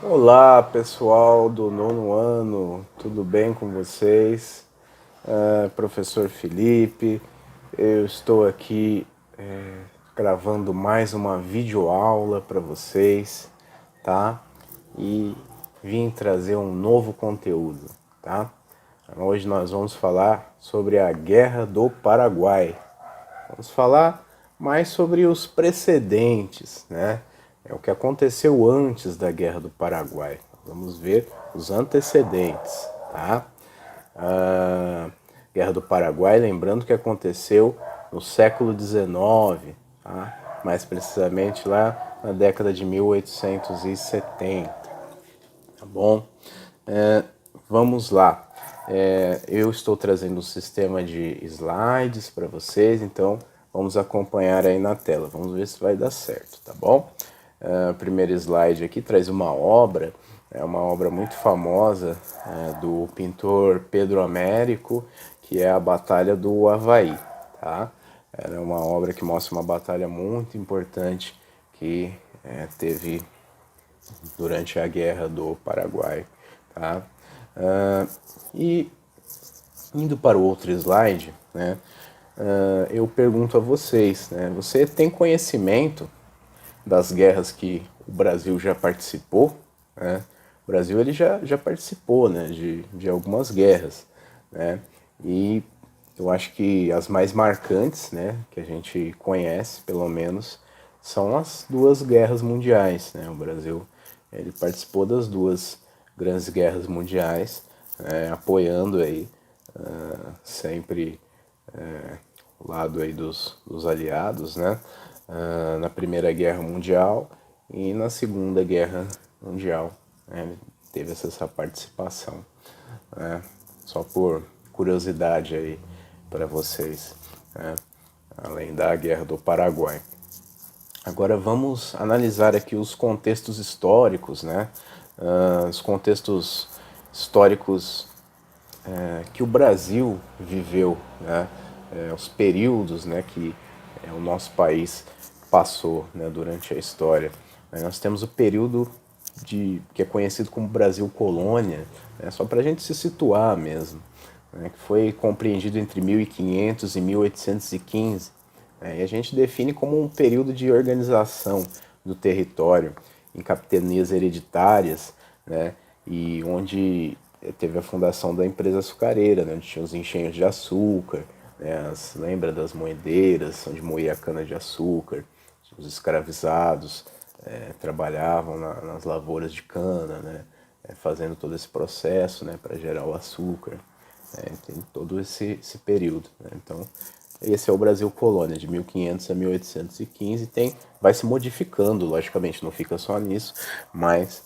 Olá, pessoal do nono ano, tudo bem com vocês? Professor Felipe, eu estou aqui gravando mais uma videoaula para vocês, tá? E vim trazer um novo conteúdo, tá? Hoje nós vamos falar sobre a Guerra do Paraguai. Vamos falar mais sobre os precedentes, né? É o que aconteceu antes da Guerra do Paraguai. Vamos ver os antecedentes, tá? A Guerra do Paraguai, lembrando que aconteceu no século XIX, tá? Mais precisamente lá na década de 1870, tá bom? É, Vamos lá. Eu estou trazendo um sistema de slides para vocês, então vamos acompanhar aí na tela. Vamos ver se vai dar certo, tá bom? O primeiro slide aqui traz uma obra, é uma obra muito famosa do pintor Pedro Américo, que é a Batalha do Havaí, tá? É uma obra que mostra uma batalha muito importante que teve durante a Guerra do Paraguai, tá? E indo para o outro slide, né, eu pergunto a vocês, né, você tem conhecimento das guerras que o Brasil já participou? Né? O Brasil ele já participou, né, de algumas guerras, né, e eu acho que as mais marcantes, né, que a gente conhece, pelo menos, são as duas guerras mundiais, né? O Brasil ele participou das duas grandes guerras mundiais, apoiando aí sempre o lado aí dos aliados, né? Na Primeira Guerra Mundial e na Segunda Guerra Mundial, né? Teve essa participação, né? Só por curiosidade aí para vocês, né? Além da Guerra do Paraguai. Agora vamos analisar aqui os contextos históricos, né? Os contextos históricos que o Brasil viveu, né? Os períodos, né, que o nosso país passou, né, durante a história. Nós temos o período que é conhecido como Brasil Colônia, né, só para a gente se situar mesmo, né, que foi compreendido entre 1500 e 1815. E a gente define como um período de organização do território em capitanias hereditárias, né, e onde teve a fundação da empresa açucareira, né, onde tinha os engenhos de açúcar, né, lembra das moedeiras, onde moía a cana-de-açúcar, os escravizados trabalhavam nas lavouras de cana, né, fazendo todo esse processo, né, para gerar o açúcar. Tem todo esse período, né? Então, esse é o Brasil Colônia, de 1500 a 1815, vai se modificando, logicamente, não fica só nisso, mas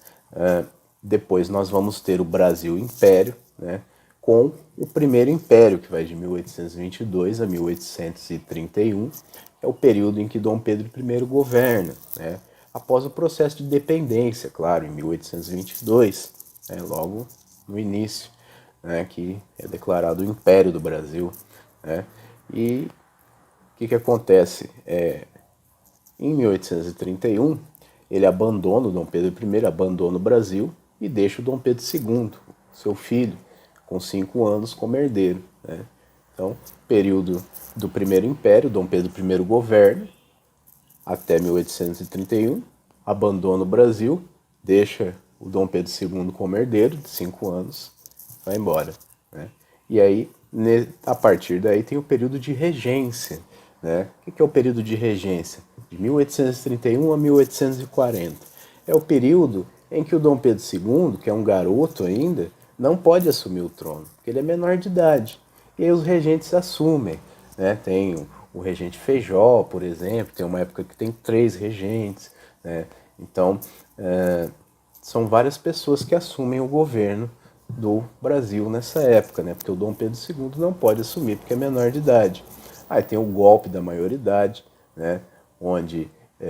depois nós vamos ter o Brasil Império, né, com o Primeiro Império, que vai de 1822 a 1831, que é o período em que Dom Pedro I governa, né, após o processo de dependência, claro, em 1822, né, logo no início, né, que é declarado o Império do Brasil, né, e o que acontece? Em 1831, ele abandona, o Dom Pedro I abandona o Brasil e deixa o Dom Pedro II, seu filho, com 5 anos como herdeiro, né? Então, período do Primeiro Império, Dom Pedro I governa até 1831, abandona o Brasil, deixa o Dom Pedro II como herdeiro, de 5 anos, vai embora, né? E aí, a partir daí, tem o período de regência, né? O que é o período de regência? De 1831 a 1840. É o período em que o Dom Pedro II, que é um garoto ainda, não pode assumir o trono, porque ele é menor de idade. E aí os regentes assumem, né? Tem o regente Feijó, por exemplo, tem uma época que tem 3 regentes, né? Então, são várias pessoas que assumem o governo do Brasil nessa época, né? Porque o Dom Pedro II não pode assumir porque é menor de idade. Aí tem o golpe da maioridade, né? Onde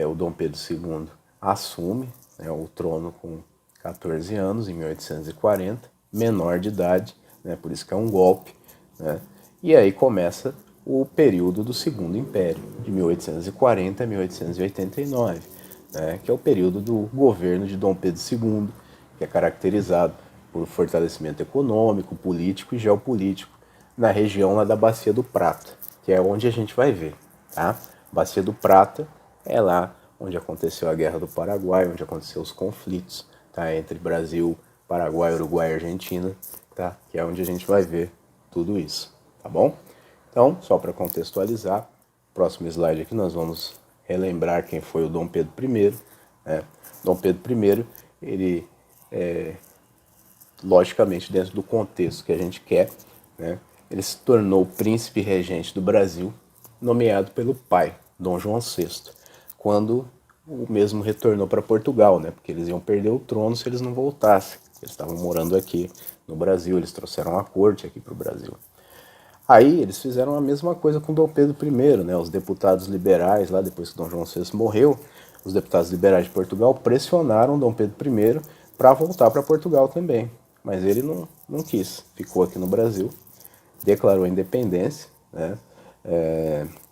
o Dom Pedro II assume, né, o trono com 14 anos, em 1840, menor de idade, né? Por isso que é um golpe, né? E aí começa o período do Segundo Império, de 1840 a 1889, né, que é o período do governo de Dom Pedro II, que é caracterizado por fortalecimento econômico, político e geopolítico na região lá da Bacia do Prata, que é onde a gente vai ver, tá? Bacia do Prata é lá onde aconteceu a Guerra do Paraguai, onde aconteceu os conflitos, tá? Entre Brasil, Paraguai, Uruguai e Argentina, tá? Que é onde a gente vai ver tudo isso, tá bom? Então, só para contextualizar, próximo slide aqui nós vamos relembrar quem foi o Dom Pedro I, né? Dom Pedro I, ele logicamente dentro do contexto que a gente quer, né, ele se tornou príncipe regente do Brasil, nomeado pelo pai, Dom João VI, quando o mesmo retornou para Portugal, né, porque eles iam perder o trono se eles não voltassem. Eles estavam morando aqui no Brasil, eles trouxeram a corte aqui para o Brasil. Aí eles fizeram a mesma coisa com Dom Pedro I, né, os deputados liberais, lá depois que Dom João VI morreu, os deputados liberais de Portugal pressionaram Dom Pedro I para voltar para Portugal também. Mas ele não quis, ficou aqui no Brasil, declarou a independência, né?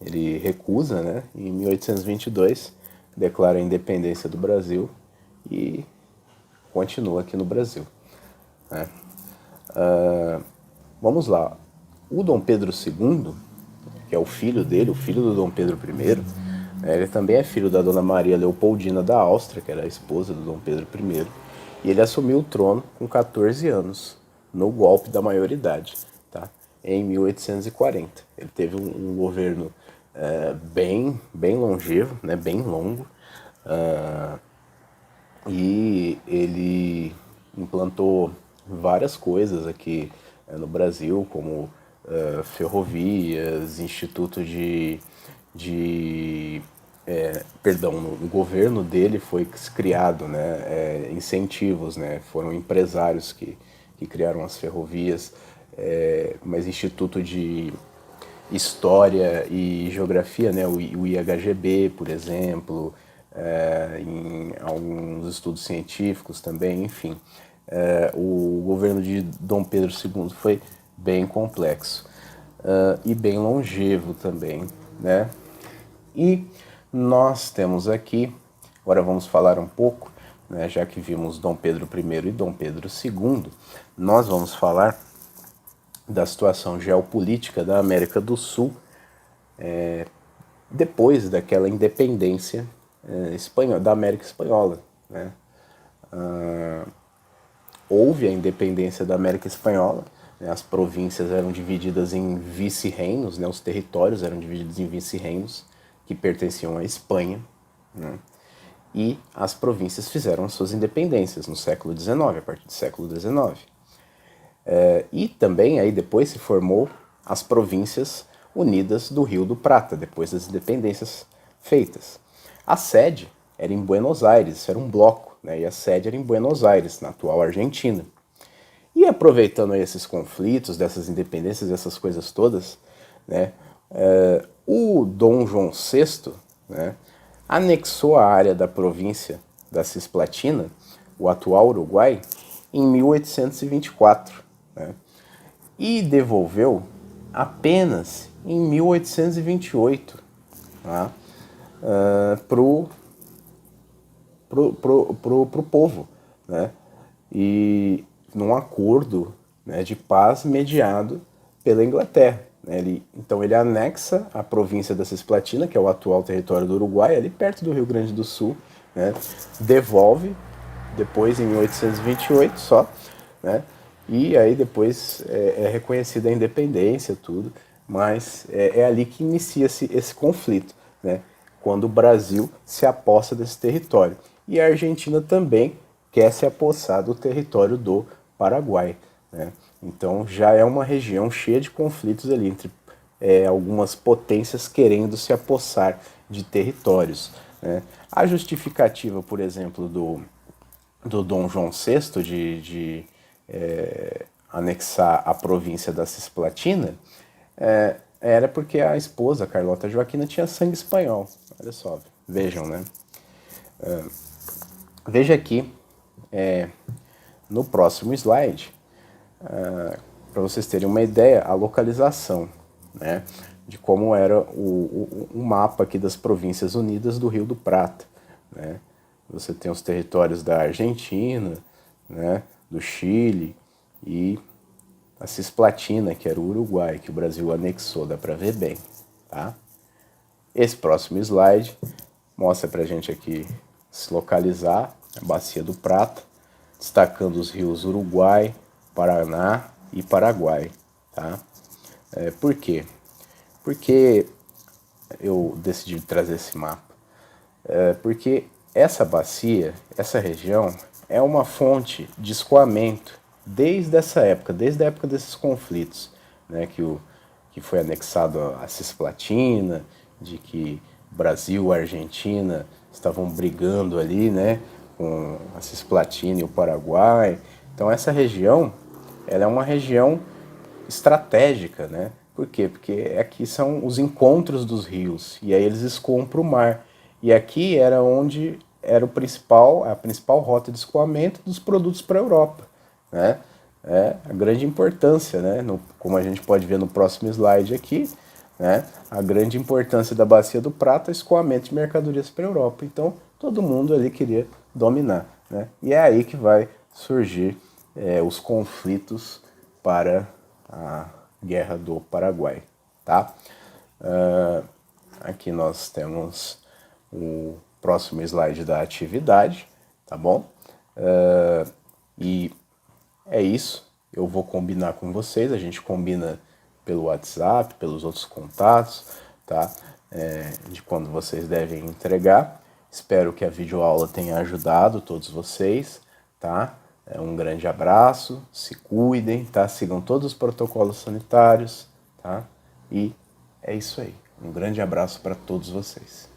Ele recusa, né? Em 1822, declara a independência do Brasil e continua aqui no Brasil, né? Vamos lá, o Dom Pedro II, que é o filho dele, o filho do Dom Pedro I, né, ele também é filho da Dona Maria Leopoldina da Áustria, que era a esposa do Dom Pedro I, e ele assumiu o trono com 14 anos, no golpe da maioridade, tá? Em 1840. Ele teve um governo bem longevo, né, bem longo, e ele implantou várias coisas aqui no Brasil, como ferrovias, instituto perdão, no governo dele foi criado, né, incentivos, né, foram empresários que criaram as ferrovias, mas instituto de história e geografia, né, o IHGB, por exemplo, em alguns estudos científicos também, enfim. O governo de Dom Pedro II foi bem complexo e bem longevo também, né? E nós temos aqui, agora vamos falar um pouco, né, já que vimos Dom Pedro I e Dom Pedro II, nós vamos falar da situação geopolítica da América do Sul depois daquela independência da América Espanhola, né? Houve a independência da América Espanhola, né? As províncias eram divididas em vice-reinos, né? Os territórios eram divididos em vice-reinos que pertenciam à Espanha, né? E as províncias fizeram suas independências no século XIX, a partir do século XIX. E também aí depois se formou as províncias unidas do Rio do Prata, depois das independências feitas. A sede era em Buenos Aires, isso era um bloco, né? E a sede era em Buenos Aires, na atual Argentina. E aproveitando aí esses conflitos, dessas independências, dessas coisas todas, né, o Dom João VI, né, anexou a área da província da Cisplatina, o atual Uruguai, em 1824, né, e devolveu apenas em 1828, tá, pro povo, né, e num acordo, né, de paz mediado pela Inglaterra. Né, então ele anexa a província da Cisplatina, que é o atual território do Uruguai, ali perto do Rio Grande do Sul, né, devolve depois em 1828 só, né, e aí depois é reconhecida a independência, tudo, mas é ali que inicia-se esse conflito, né, quando o Brasil se apossa desse território. E a Argentina também quer se apossar do território do Paraguai, né? Então já é uma região cheia de conflitos ali entre algumas potências querendo se apossar de territórios, né? A justificativa, por exemplo, do Dom João VI de anexar a província da Cisplatina era porque a esposa, Carlota Joaquina, tinha sangue espanhol. Olha só, vejam, né? Veja aqui, no próximo slide, para vocês terem uma ideia, a localização, né, de como era o mapa aqui das Províncias Unidas do Rio do Prata, né? Você tem os territórios da Argentina, né, do Chile, e a Cisplatina, que era o Uruguai, que o Brasil anexou, dá para ver bem, tá? Esse próximo slide mostra para a gente aqui se localizar a Bacia do Prata, destacando os rios Uruguai, Paraná e Paraguai, tá? Por quê? Porque eu decidi trazer esse mapa. Porque essa bacia, essa região, é uma fonte de escoamento desde essa época, desde a época desses conflitos, né, que foi anexado a Cisplatina, de que Brasil e Argentina estavam brigando ali, né, com a Cisplatina e o Paraguai. Então essa região, ela é uma região estratégica, né? Por quê? Porque aqui são os encontros dos rios e aí eles escoam para o mar. E aqui era onde era a principal rota de escoamento dos produtos para a Europa, né? A grande importância, né? Como a gente pode ver no próximo slide aqui, né? A grande importância da Bacia do Prata é o escoamento de mercadorias para a Europa. Então, todo mundo ali queria dominar, né? E é aí que vai surgir os conflitos para a Guerra do Paraguai, tá? Aqui nós temos o próximo slide da atividade, tá bom? E é isso, eu vou combinar com vocês, a gente combina pelo WhatsApp, pelos outros contatos, tá? De quando vocês devem entregar. Espero que a videoaula tenha ajudado todos vocês, tá? Um grande abraço, se cuidem, tá? Sigam todos os protocolos sanitários, tá? E é isso aí. Um grande abraço para todos vocês.